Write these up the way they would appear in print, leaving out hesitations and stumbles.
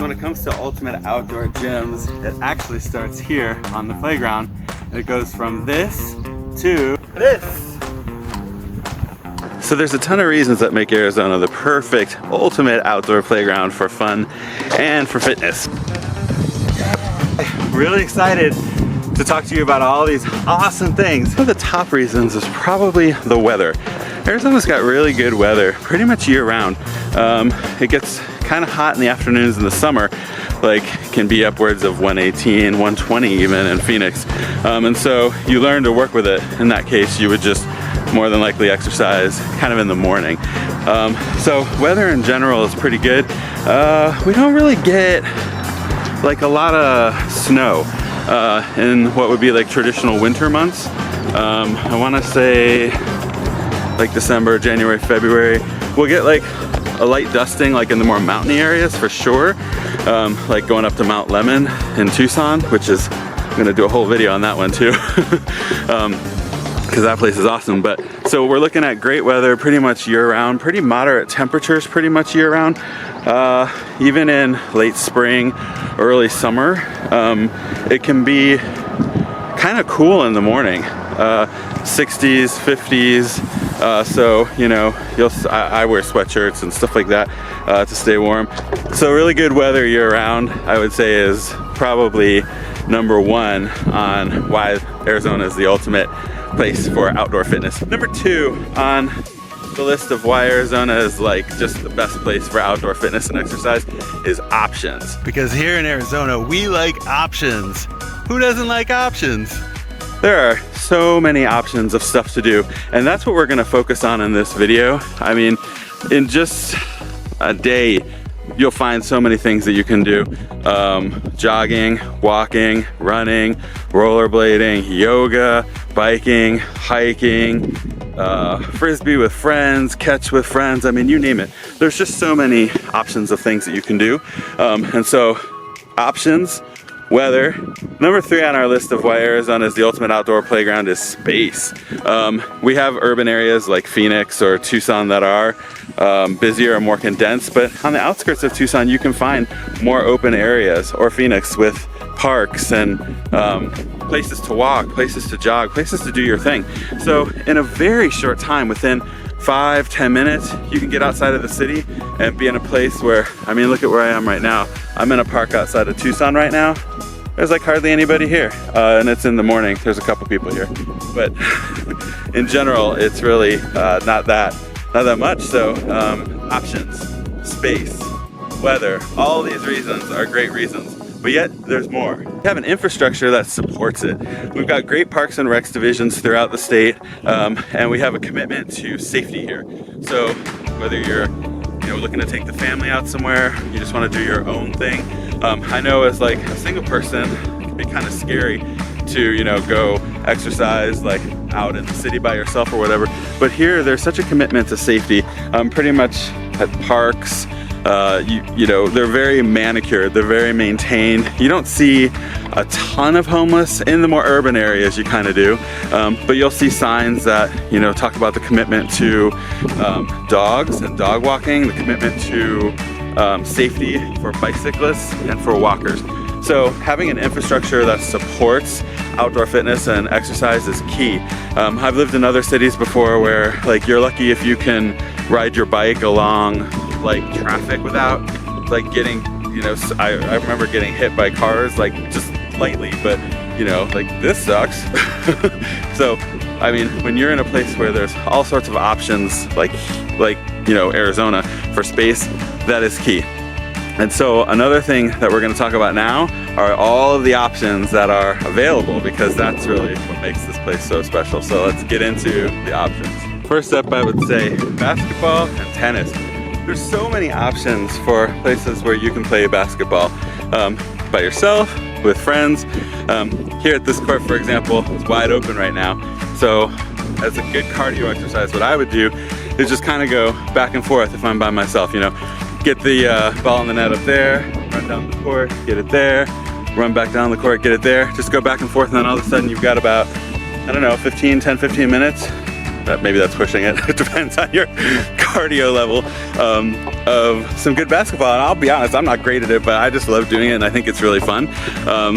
When it comes to ultimate outdoor gyms, it actually starts here on the playground. It goes from this to this. So there's a ton of reasons that make Arizona the perfect ultimate outdoor playground for fun and for fitness. Really excited to talk to you about all these awesome things. One of the top reasons is probably the weather. Arizona's got really good weather pretty much year round. It gets kind of hot in the afternoons in the summer, like can be upwards of 118, 120 even in Phoenix. And so you learn to work with it. In that case, you would just more than likely exercise kind of in the morning. So weather in general is pretty good. We don't really get like a lot of snow in what would be like traditional winter months. I want to say like December, January, February. We'll get like a light dusting like in the more mountainy areas for sure. Like going up to Mount Lemon in Tucson, which is, I'm gonna do a whole video on that one too. Because that place is awesome. But so we're looking at great weather pretty much year round, pretty moderate temperatures pretty much year round. Even in late spring, early summer, it can be kind of cool in the morning. 60s, 50s. So, you know, I wear sweatshirts and stuff like that to stay warm. So really good weather year round, I would say, is probably number one on why Arizona is the ultimate place for outdoor fitness. Number two on the list of why Arizona is like just the best place for outdoor fitness and exercise is options. Because here in Arizona, we like options. Who doesn't like options? There are so many options of stuff to do, and that's what we're gonna focus on in this video. I mean, in just a day, you'll find so many things that you can do. Jogging, walking, running, rollerblading, yoga, biking, hiking, frisbee with friends, catch with friends. I mean, you name it. There's just so many options of things that you can do. And so options, weather. Number three on our list of why Arizona is the ultimate outdoor playground is space. We have urban areas like Phoenix or Tucson that are busier and more condensed, but on the outskirts of Tucson you can find more open areas, or Phoenix, with parks and places to walk, places to jog, places to do your thing. So in a very short time, within 5-10 minutes, you can get outside of the city and be in a place where, I mean, look at where I am right now. I'm in a park outside of Tucson right now. There's like hardly anybody here, and it's in the morning. There's a couple people here, but in general, it's really not that much. So options, space, weather, all these reasons are great reasons. But yet there's more. We have an infrastructure that supports it. We've got great parks and recs divisions throughout the state, and we have a commitment to safety here. So whether you're looking to take the family out somewhere, you just want to do your own thing. I know as like a single person, it can be kind of scary to go exercise like out in the city by yourself or whatever. But here there's such a commitment to safety. Pretty much at parks, they're very manicured, they're very maintained. You don't see a ton of homeless in the more urban areas, you kind of do, but you'll see signs that talk about the commitment to dogs and dog walking, the commitment to safety for bicyclists and for walkers. So having an infrastructure that supports outdoor fitness and exercise is key. I've lived in other cities before where like you're lucky if you can ride your bike along like traffic without like getting, I remember getting hit by cars like just lightly, but like this sucks. So I mean, when you're in a place where there's all sorts of options like Arizona for space, that is key. And so another thing that we're going to talk about now are all of the options that are available, because that's really what makes this place so special. So let's get into the options. First up, I would say basketball and tennis. There's so many options for places where you can play basketball by yourself, with friends. Here at this court, for example, it's wide open right now. So as a good cardio exercise, what I would do is just kind of go back and forth if I'm by myself, get the ball in the net up there, run down the court, get it there, run back down the court, get it there, just go back and forth, and then all of a sudden you've got about, I don't know, 10, 15 minutes maybe that's pushing it. It depends on your cardio level, of some good basketball. And I'll be honest, I'm not great at it, but I just love doing it and I think it's really fun.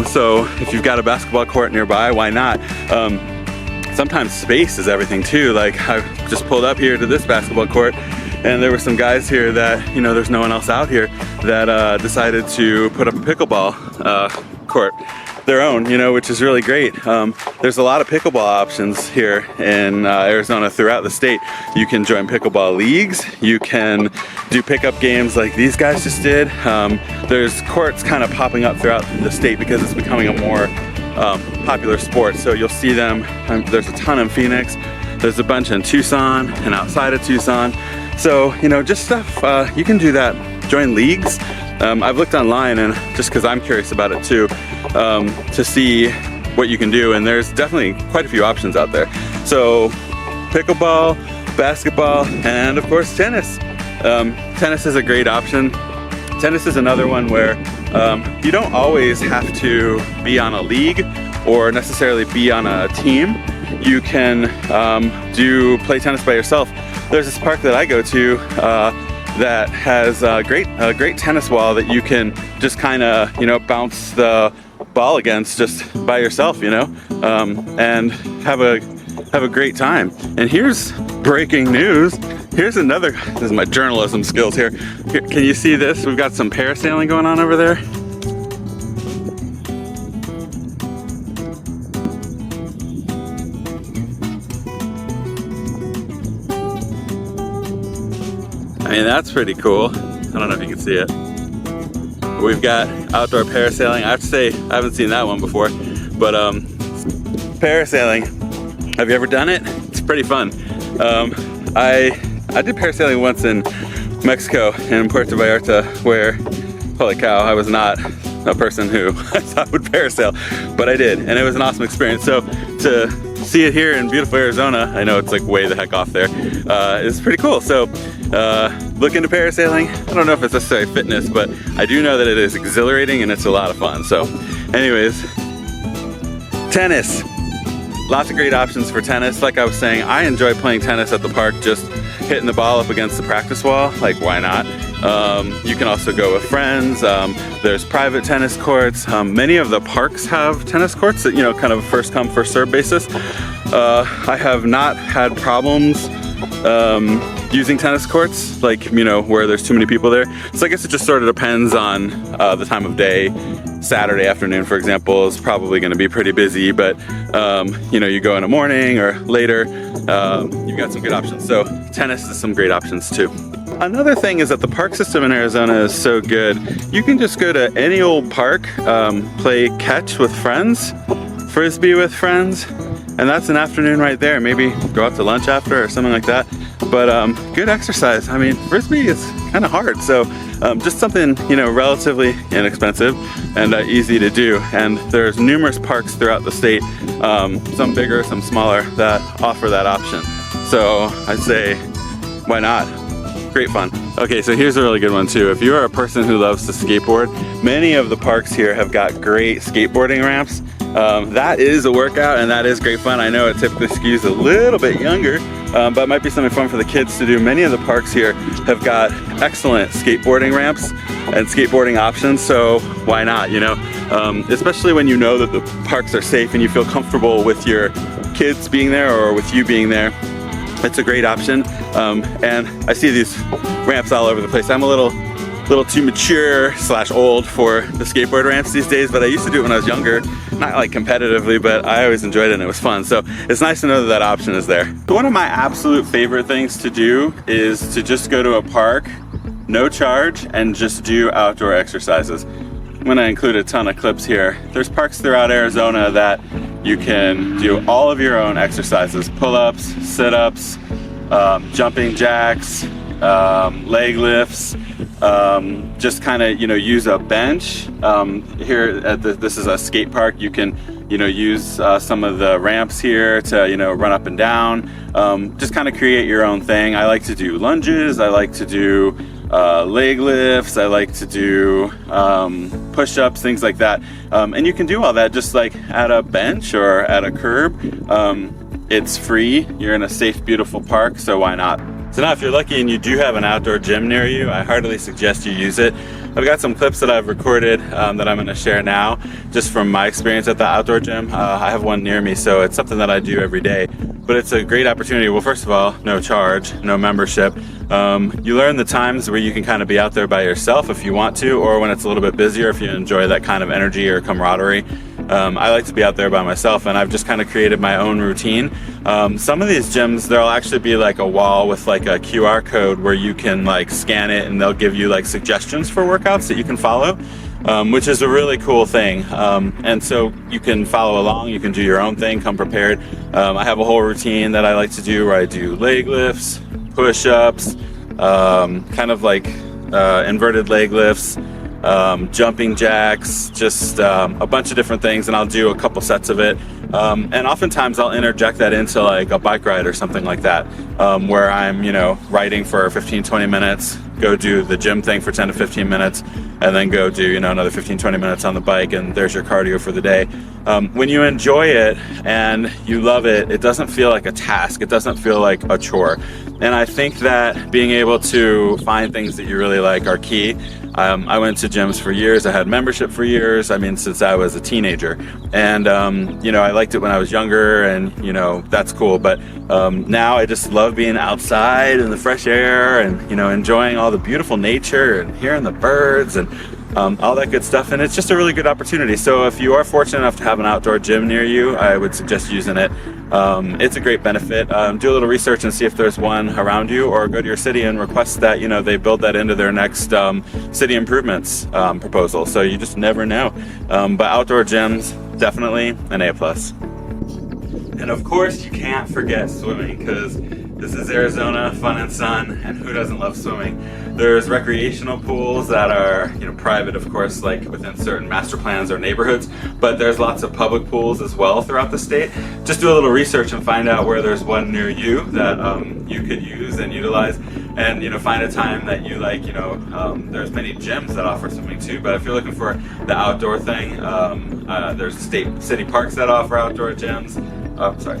So if you've got a basketball court nearby, why not? Sometimes space is everything too. Like I just pulled up here to this basketball court and there were some guys here that, you know, there's no one else out here, that decided to put up a pickleball court, their own, you know, which is really great. There's a lot of pickleball options here in Arizona, throughout the state. You can join pickleball leagues, you can do pickup games like these guys just did. There's courts kind of popping up throughout the state because it's becoming a more popular sport. So you'll see them, there's a ton in Phoenix, there's a bunch in Tucson and outside of Tucson. So, you know, just stuff, you can do that, join leagues. I've looked online, and just because I'm curious about it too, to see what you can do, and there's definitely quite a few options out there. So pickleball, basketball, and of course tennis. Tennis is a great option. Tennis is another one where you don't always have to be on a league or necessarily be on a team. You can play tennis by yourself. There's this park that I go to that has a great tennis wall that you can just kind of, you know, bounce the ball against just by yourself, you know, and have a great time. And here's breaking news. Here's another, this is my journalism skills here. Can you see this? We've got some parasailing going on over there. I mean, that's pretty cool. I don't know if you can see it. We've got outdoor parasailing. I have to say, I haven't seen that one before, but parasailing, have you ever done it? It's pretty fun. I did parasailing once in Mexico, in Puerto Vallarta, where, holy cow, I was not a person who I thought would parasail, but I did, and it was an awesome experience. So to see it here in beautiful Arizona, I know it's like way the heck off there, is pretty cool. So look into parasailing. I don't know if it's necessarily fitness, but I do know that it is exhilarating and it's a lot of fun. So anyways, tennis. Lots of great options for tennis. Like I was saying, I enjoy playing tennis at the park, just hitting the ball up against the practice wall. Like, why not? You can also go with friends. There's private tennis courts. Many of the parks have tennis courts that, you know, kind of first come, first serve basis. I have not had problems using tennis courts, like, you know, where there's too many people there. So I guess it just sort of depends on the time of day. Saturday afternoon, for example, is probably going to be pretty busy, but you know, you go in the morning or later, you've got some good options. So tennis is some great options too. Another thing is that the park system in Arizona is so good. You can just go to any old park, play catch with friends, frisbee with friends, and that's an afternoon right there. Maybe go out to lunch after or something like that. But good exercise. I mean, frisbee is kind of hard, so just something, you know, relatively inexpensive and easy to do. And there's numerous parks throughout the state, some bigger, some smaller, that offer that option. So I'd say, why not? Great fun. Okay, so here's a really good one too. If you are a person who loves to skateboard, many of the parks here have got great skateboarding ramps. That is a workout and that is great fun. I know it typically skews a little bit younger, but it might be something fun for the kids to do. Many of the parks here have got excellent skateboarding ramps and skateboarding options, so why not, you know? Especially when you know that the parks are safe and you feel comfortable with your kids being there or with you being there. It's a great option, and I see these ramps all over the place. I'm a little too mature / old for the skateboard ramps these days, but I used to do it when I was younger, not like competitively, but I always enjoyed it and it was fun. So it's nice to know that that option is there. One of my absolute favorite things to do is to just go to a park, no charge, and just do outdoor exercises. I'm gonna include a ton of clips here. There's parks throughout Arizona that you can do all of your own exercises, pull-ups, sit-ups, jumping jacks, leg lifts, just kind of, you know, use a bench. Here at this is a skate park. You can, you know, use some of the ramps here to, you know, run up and down. Just kind of create your own thing. I like to do lunges. I like to do leg lifts. I like to do push-ups, things like that. And you can do all that just like at a bench or at a curb. It's free, you're in a safe, beautiful park, so why not? So now if you're lucky and you do have an outdoor gym near you, I heartily suggest you use it. I've got some clips that I've recorded that I'm going to share now, just from my experience at the outdoor gym. I have one near me, so it's something that I do every day. But it's a great opportunity. Well, first of all, no charge, no membership. You learn the times where you can kind of be out there by yourself if you want to, or when it's a little bit busier, if you enjoy that kind of energy or camaraderie. I like to be out there by myself, and I've just kind of created my own routine. Some of these gyms, there'll actually be like a wall with like a QR code where you can like scan it, and they'll give you like suggestions for workouts that you can follow, which is a really cool thing. And so you can follow along, you can do your own thing, come prepared. I have a whole routine that I like to do where I do leg lifts, push-ups, kind of like inverted leg lifts, jumping jacks, just a bunch of different things, and I'll do a couple sets of it. And oftentimes I'll interject that into like a bike ride or something like that, where I'm, you know, riding for 15-20 minutes, go do the gym thing for 10 to 15 minutes, and then go do, you know, another 15-20 minutes on the bike, and there's your cardio for the day. When you enjoy it and you love it, it doesn't feel like a task, it doesn't feel like a chore. And I think that being able to find things that you really like are key. I went to gyms for years, I had membership for years, I mean since I was a teenager, and you know, I liked it when I was younger, and you know, that's cool, but now I just love being outside in the fresh air, and you know, enjoying all the beautiful nature and hearing the birds and all that good stuff, and it's just a really good opportunity. So if you are fortunate enough to have an outdoor gym near you, I would suggest using it. It's a great benefit. Do a little research and see if there's one around you, or go to your city and request that, you know, they build that into their next city improvements proposal. So you just never know. But outdoor gyms, definitely an A+. And of course you can't forget swimming, because this is Arizona, fun and sun, and who doesn't love swimming? There's recreational pools that are, you know, private, of course, like within certain master plans or neighborhoods, but there's lots of public pools as well throughout the state. Just do a little research and find out where there's one near you that you could use and utilize, and you know, find a time that you like. You know, there's many gyms that offer swimming too, but if you're looking for the outdoor thing, there's city parks that offer outdoor gyms. Sorry.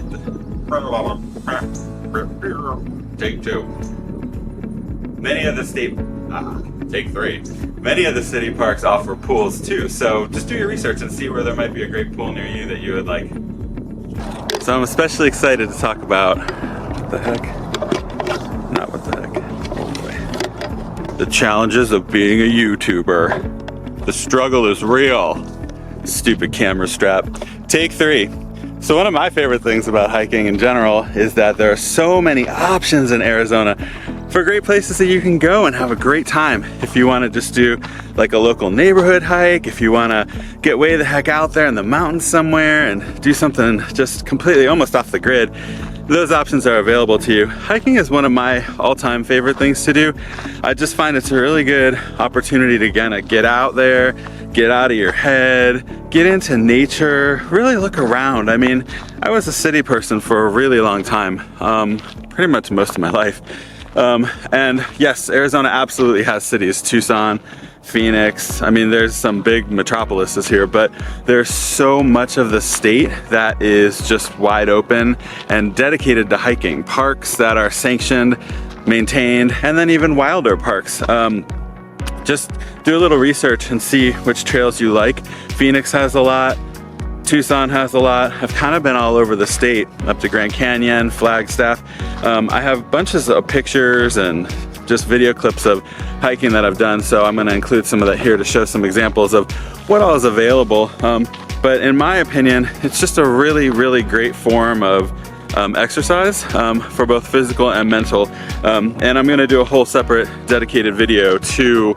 Take two. Many of the take three. Many of the city parks offer pools too, so just do your research and see where there might be a great pool near you that you would like. So I'm especially excited to talk about, what the heck? Not what the heck. Oh boy. The challenges of being a YouTuber. The struggle is real. Stupid camera strap. Take three. So one of my favorite things about hiking in general is that there are so many options in Arizona for great places that you can go and have a great time. If you want to just do like a local neighborhood hike, if you want to get way the heck out there in the mountains somewhere and do something just completely almost off the grid, those options are available to you. Hiking is one of my all-time favorite things to do. I just find it's a really good opportunity to kind of get out there, get out of your head, get into nature, really look around. I mean, I was a city person for a really long time, pretty much most of my life. And yes, Arizona absolutely has cities, Tucson, Phoenix. I mean, there's some big metropolises here, but there's so much of the state that is just wide open and dedicated to hiking. Parks that are sanctioned, maintained, and then even wilder parks. Just do a little research and see which trails you like. Phoenix has a lot, Tucson has a lot. I've kind of been all over the state, up to Grand Canyon, Flagstaff. I have bunches of pictures and just video clips of hiking that I've done, so I'm going to include some of that here to show some examples of what all is available. But in my opinion, it's just a really, really great form of exercise for both physical and mental. And I'm going to do a whole separate dedicated video to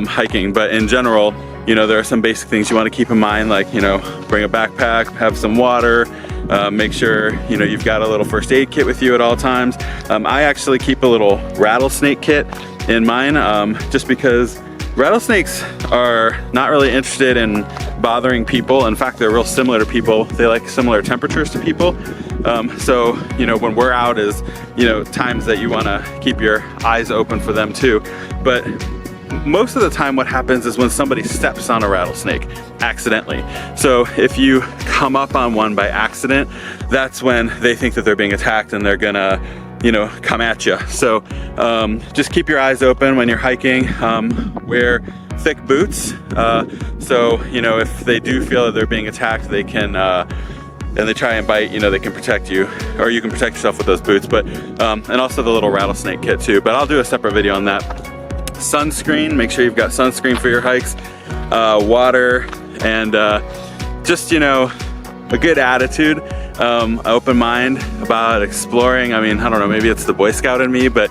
hiking, but in general, you know, there are some basic things you want to keep in mind, like, you know, bring a backpack, have some water, make sure, you know, you've got a little first aid kit with you at all times. I actually keep a little rattlesnake kit in mine, just because rattlesnakes are not really interested in bothering people. In fact, they're real similar to people. They like similar temperatures to people. So, you know, when we're out is, you know, times that you want to keep your eyes open for them too. But most of the time what happens is when somebody steps on a rattlesnake accidentally. So if you come up on one by accident, that's when they think that they're being attacked and they're gonna, you know, come at you. So just keep your eyes open when you're hiking. Wear thick boots. So, you know, if they do feel that they're being attacked, they can, and they try and bite, you know, they can protect you, or you can protect yourself with those boots. But, and also the little rattlesnake kit too, but I'll do a separate video on that. Sunscreen, make sure you've got sunscreen for your hikes, water, and just, you know, a good attitude, open mind about exploring. I mean, I don't know, maybe it's the Boy Scout in me, but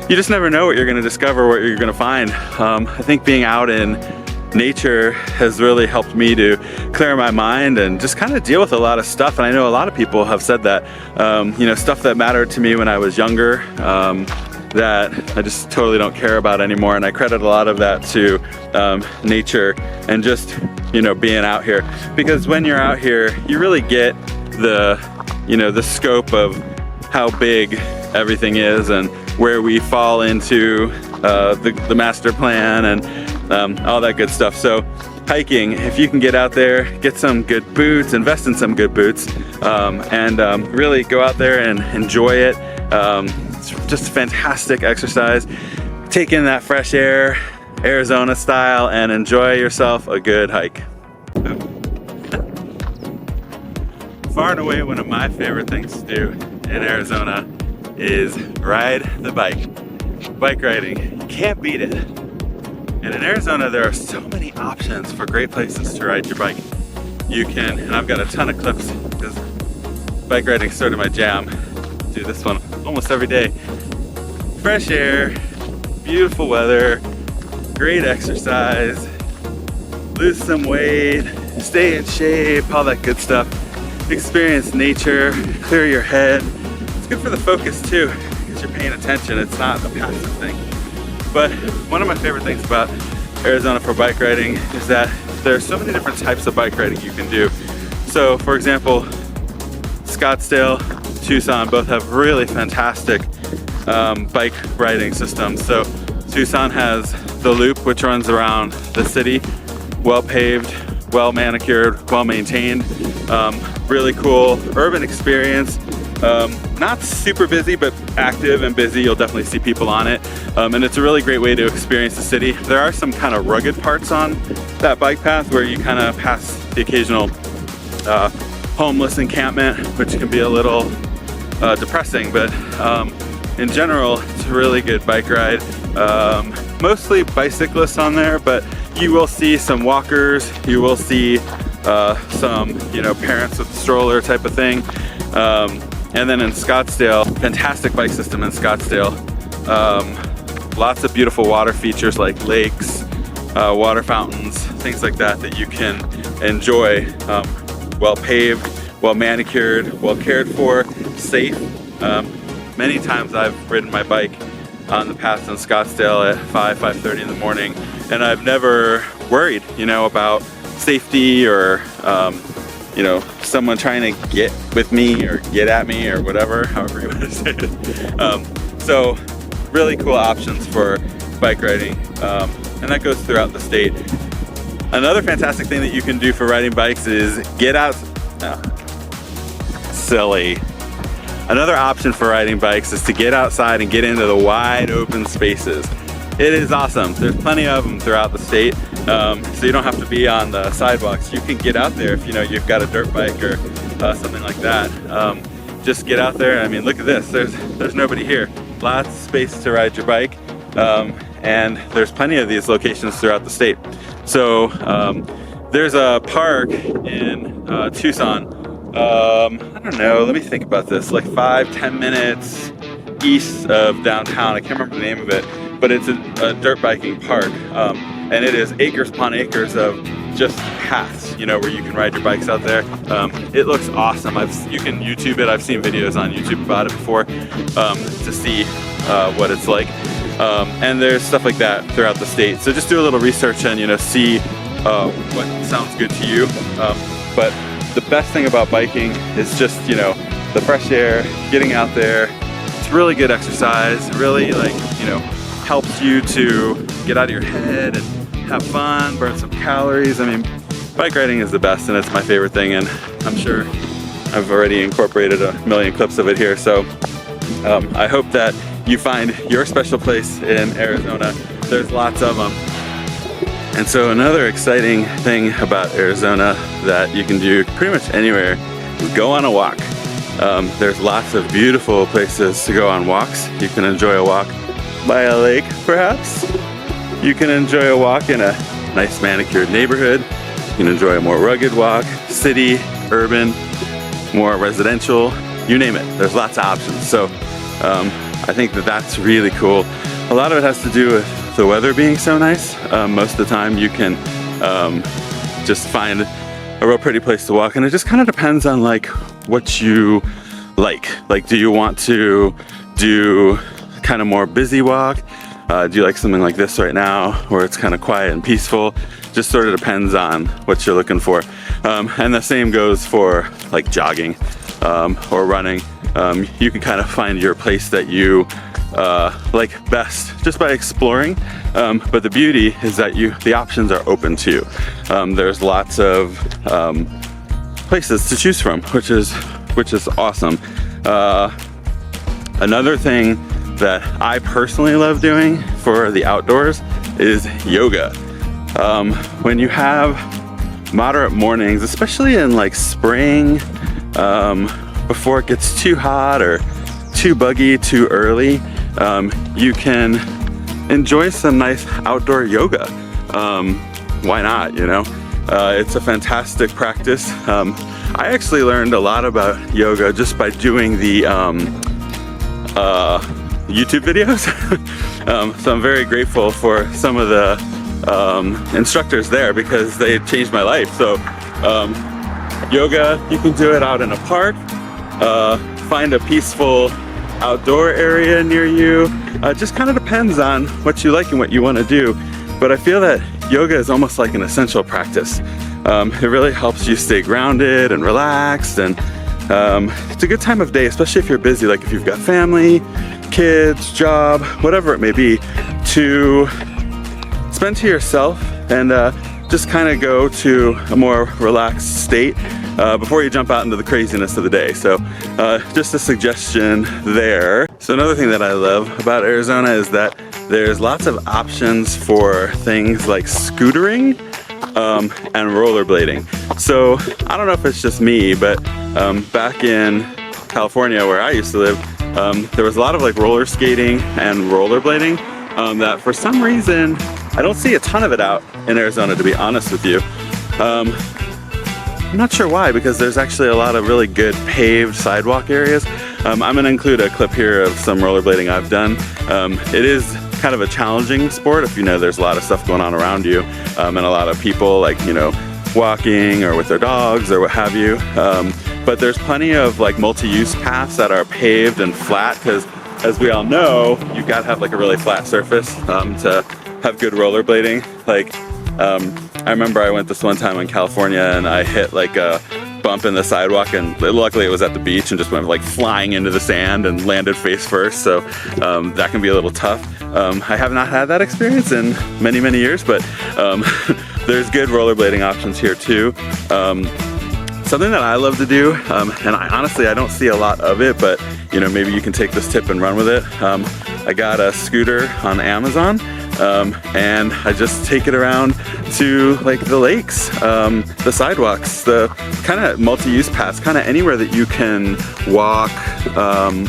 you just never know what you're gonna discover, what you're gonna find. I think being out in nature has really helped me to clear my mind and just kind of deal with a lot of stuff. And I know a lot of people have said that, you know, stuff that mattered to me when I was younger, that I just totally don't care about anymore. And I credit a lot of that to nature and just, you know, being out here. Because when you're out here, you really get the, you know, the scope of how big everything is and where we fall into the master plan and all that good stuff. So hiking, if you can get out there, get some good boots, invest in some good boots, and really go out there and enjoy it. It's just a fantastic exercise. Take in that fresh air, Arizona style, and enjoy yourself a good hike. Far and away one of my favorite things to do in Arizona is ride the bike. Bike riding, you can't beat it. And in Arizona, there are so many options for great places to ride your bike. You can, and I've got a ton of clips because bike riding is sort of my jam. Do this one almost every day. Fresh air, beautiful weather, great exercise, lose some weight, stay in shape, all that good stuff. Experience nature, clear your head. It's good for the focus too, because you're paying attention. It's not a passive thing. But one of my favorite things about Arizona for bike riding is that there are so many different types of bike riding you can do. So for example, Scottsdale, Tucson both have really fantastic bike riding systems. So Tucson has the loop, which runs around the city, well paved, well manicured, well maintained, really cool urban experience. Not super busy, but active and busy. You'll definitely see people on it. And it's a really great way to experience the city. There are some kind of rugged parts on that bike path where you kind of pass the occasional homeless encampment, which can be a little depressing, but in general, it's a really good bike ride. Mostly bicyclists on there, but you will see some walkers, you will see some, you know, parents with a stroller type of thing. And then in Scottsdale, fantastic bike system in Scottsdale. Lots of beautiful water features like lakes, water fountains, things like that that you can enjoy. Well paved, well manicured, well cared for, safe. Many times I've ridden my bike on the paths in Scottsdale at 5:30 in the morning, and I've never worried, you know, about safety or you know, someone trying to get with me or get at me or whatever, however you want to say it. So really cool options for bike riding, and that goes throughout the state. Another fantastic thing that you can do for riding bikes is get out. Silly. Another option for riding bikes is to get outside and get into the wide open spaces. It is awesome. There's plenty of them throughout the state, so you don't have to be on the sidewalks. You can get out there if you know you've got a dirt bike or something like that. Just get out there. I mean, look at this. There's nobody here. Lots of space to ride your bike, and there's plenty of these locations throughout the state. So there's a park in Tucson. I don't know. Let me think about this. Like 5-10 minutes east of downtown. I can't remember the name of it. But it's a dirt biking park, and it is acres upon acres of just paths, you know, where you can ride your bikes out there. It looks awesome. You can YouTube it. I've seen videos on YouTube about it before to see what it's like. And there's stuff like that throughout the state. So just do a little research and, you know, see what sounds good to you. But the best thing about biking is just, you know, the fresh air, getting out there. It's really good exercise. Really, like, you know, helps you to get out of your head and have fun, burn some calories. I mean, bike riding is the best, and it's my favorite thing, and I'm sure I've already incorporated a million clips of it here. So I hope that you find your special place in Arizona. There's lots of them. And so another exciting thing about Arizona that you can do pretty much anywhere is go on a walk. There's lots of beautiful places to go on walks. You can enjoy a walk by a lake, perhaps. You can enjoy a walk in a nice manicured neighborhood. You can enjoy a more rugged walk, city, urban, more residential, you name it. There's lots of options. So I think that that's really cool. A lot of it has to do with the weather being so nice. Most of the time you can just find a real pretty place to walk, and it just kind of depends on like what you like. Like, do you want to do kind of more busy walk? Do you like something like this right now where it's kind of quiet and peaceful? Just sort of depends on what you're looking for. And the same goes for like jogging or running. You can kind of find your place that you like best just by exploring. But the beauty is that the options are open to you. There's lots of places to choose from, which is awesome. Another thing that I personally love doing for the outdoors is yoga. When you have moderate mornings, especially in like spring, before it gets too hot or too buggy too early, you can enjoy some nice outdoor yoga. Why not, you know? It's a fantastic practice. I actually learned a lot about yoga just by doing the YouTube videos. So I'm very grateful for some of the instructors there because they changed my life. So yoga, you can do it out in a park. Find a peaceful outdoor area near you. Just kind of depends on what you like and what you want to do. But I feel that yoga is almost like an essential practice. It really helps you stay grounded and relaxed, and it's a good time of day, especially if you're busy, like if you've got family, kids, job, whatever it may be, to spend to yourself and just kind of go to a more relaxed state before you jump out into the craziness of the day. So just a suggestion there. So another thing that I love about Arizona is that there's lots of options for things like scootering and rollerblading. So I don't know if it's just me, but back in California where I used to live, there was a lot of like roller skating and rollerblading that for some reason I don't see a ton of it out in Arizona, to be honest with you. I'm not sure why, because there's actually a lot of really good paved sidewalk areas. I'm gonna include a clip here of some rollerblading I've done. It is kind of a challenging sport if you know there's a lot of stuff going on around you, and a lot of people like, you know, walking or with their dogs or what have you. But there's plenty of like multi-use paths that are paved and flat, because as we all know, you've got to have like a really flat surface to have good rollerblading. Like I remember I went this one time in California and I hit like a bump in the sidewalk, and luckily it was at the beach, and just went like flying into the sand and landed face first. So that can be a little tough. I have not had that experience in many years, but there's good rollerblading options here too. Something that I love to do, and I don't see a lot of it, but you know, maybe you can take this tip and run with it. I got a scooter on Amazon, and I just take it around to like the lakes, the sidewalks, the kind of multi-use paths, kind of anywhere that you can walk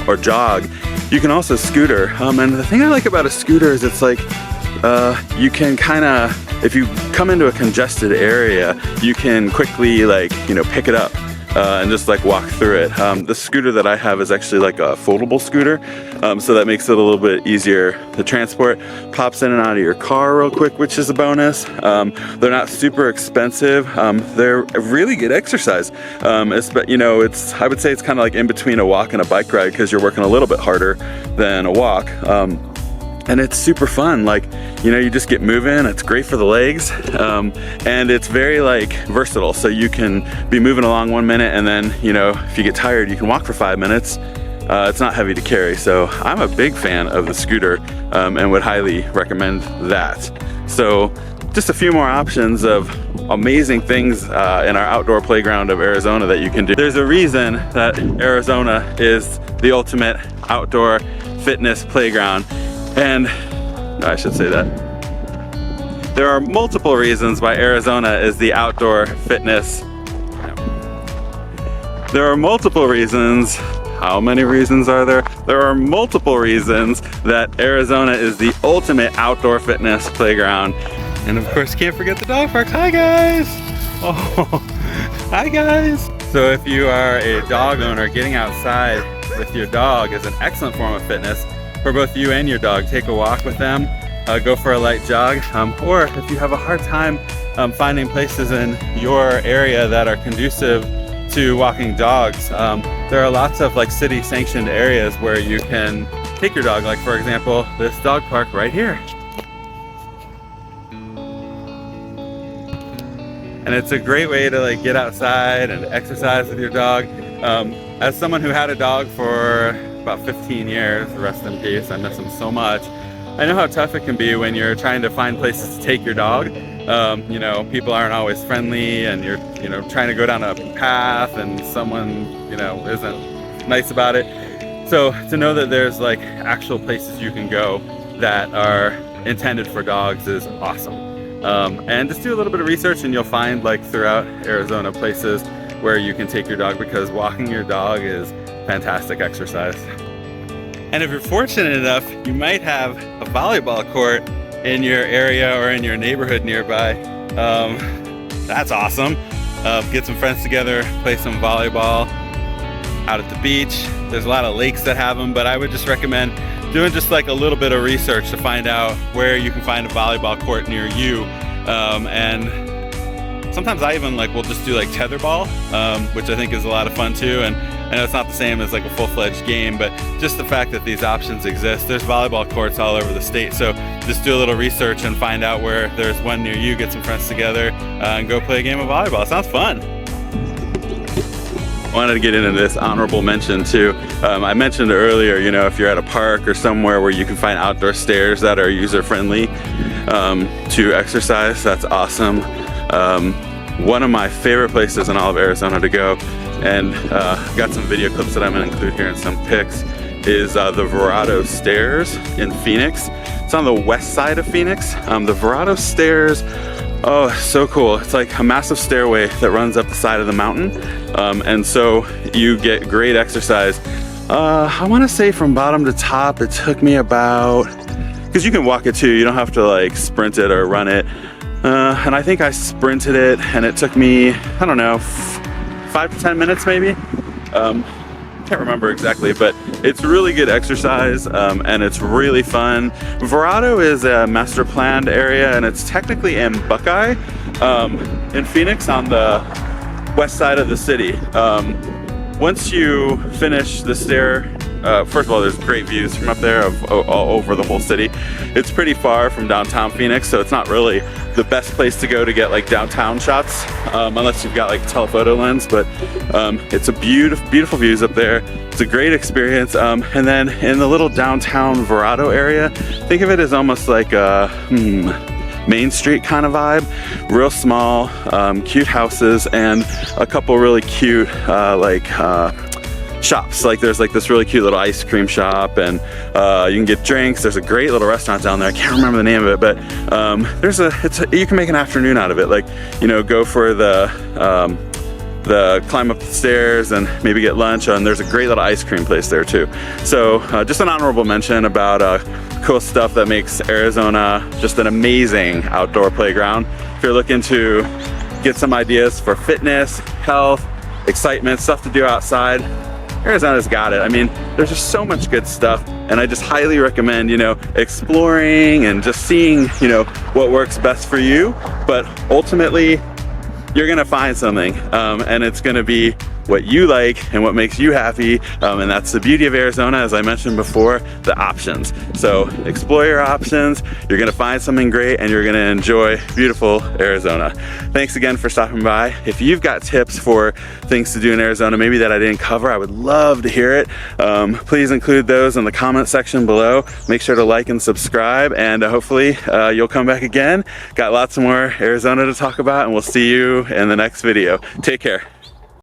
or jog. You can also scooter, and the thing I like about a scooter is it's like you can kind of, if you come into a congested area, you can quickly like, you know, pick it up and just like walk through it. The scooter that I have is actually like a foldable scooter, so that makes it a little bit easier to transport. Pops in and out of your car real quick, which is a bonus. They're not super expensive. They're a really good exercise. You know, I would say it's kind of like in between a walk and a bike ride, because you're working a little bit harder than a walk. And it's super fun. Like, you know, you just get moving. It's great for the legs, and it's very like versatile. So you can be moving along 1 minute, and then, you know, if you get tired, you can walk for 5 minutes, it's not heavy to carry. So I'm a big fan of the scooter and would highly recommend that. So just a few more options of amazing things in our outdoor playground of Arizona that you can do. There's a reason that Arizona is the ultimate outdoor fitness playground, and I should say that. There are multiple reasons why Arizona is the outdoor fitness. There are multiple reasons. How many reasons are there? There are multiple reasons that Arizona is the ultimate outdoor fitness playground. And of course, can't forget the dog parks. Hi guys! Oh, hi guys! So if you are a dog owner, getting outside with your dog is an excellent form of fitness for both you and your dog. Take a walk with them, go for a light jog, or if you have a hard time finding places in your area that are conducive to walking dogs, there are lots of like city sanctioned areas where you can take your dog, like for example, this dog park right here. And it's a great way to like get outside and exercise with your dog. As someone who had a dog for about 15 years, rest in peace, I miss him so much. I know how tough it can be when you're trying to find places to take your dog. You know, people aren't always friendly, and you're, you know, trying to go down a path and someone, you know, isn't nice about it. So to know that there's like actual places you can go that are intended for dogs is awesome. And just do a little bit of research and you'll find like throughout Arizona places where you can take your dog, because walking your dog is fantastic exercise. And if you're fortunate enough, you might have a volleyball court in your area or in your neighborhood nearby. That's awesome. Get some friends together, play some volleyball out at the beach. There's a lot of lakes that have them, but I would just recommend doing just like a little bit of research to find out where you can find a volleyball court near you. And sometimes I even like will just do like tetherball, which I think is a lot of fun too. And I know it's not the same as like a full-fledged game, but just the fact that these options exist. There's volleyball courts all over the state, so just do a little research and find out where there's one near you, get some friends together, and go play a game of volleyball. It sounds fun. I wanted to get into this honorable mention too. I mentioned earlier, you know, if you're at a park or somewhere where you can find outdoor stairs that are user-friendly to exercise, that's awesome. One of my favorite places in all of Arizona to go, and I've got some video clips that I'm gonna include here and some pics, is the Verado Stairs in Phoenix. It's on the west side of Phoenix. The Verado Stairs, oh, so cool. It's like a massive stairway that runs up the side of the mountain. And so you get great exercise. I wanna say from bottom to top, it took me about, because you can walk it too, you don't have to like sprint it or run it. And I think I sprinted it and it took me, I don't know, 5 to 10 minutes maybe. Can't remember exactly, but it's really good exercise and it's really fun. Verado is a master planned area and it's technically in Buckeye in Phoenix on the west side of the city. Once you finish the stair, first of all, there's great views from up there of all over the whole city. It's pretty far from downtown Phoenix, so it's not really the best place to go to get like downtown shots, unless you've got like a telephoto lens, but it's a beautiful views up there. It's a great experience. And then in the little downtown Verado area, think of it as almost like a Main Street kind of vibe. Real small, cute houses, and a couple really cute shops. Like there's like this really cute little ice cream shop, and you can get drinks. There's a great little restaurant down there. I can't remember the name of it, but you can make an afternoon out of it. Like, you know, go for the climb up the stairs and maybe get lunch, and there's a great little ice cream place there too. So just an honorable mention about cool stuff that makes Arizona just an amazing outdoor playground. If you're looking to get some ideas for fitness, health, excitement, stuff to do outside, Arizona's got it. I mean, there's just so much good stuff, and I just highly recommend, you know, exploring and just seeing, you know, what works best for you. But ultimately, you're gonna find something, and it's gonna be what you like and what makes you happy, and that's the beauty of Arizona, as I mentioned before, the options. So explore your options, you're gonna find something great, and you're gonna enjoy beautiful Arizona. Thanks again for stopping by. If you've got tips for things to do in Arizona, maybe that I didn't cover, I would love to hear it. Please include those in the comment section below. Make sure to like and subscribe, and hopefully you'll come back again. Got lots more Arizona to talk about, and we'll see you in the next video. Take care.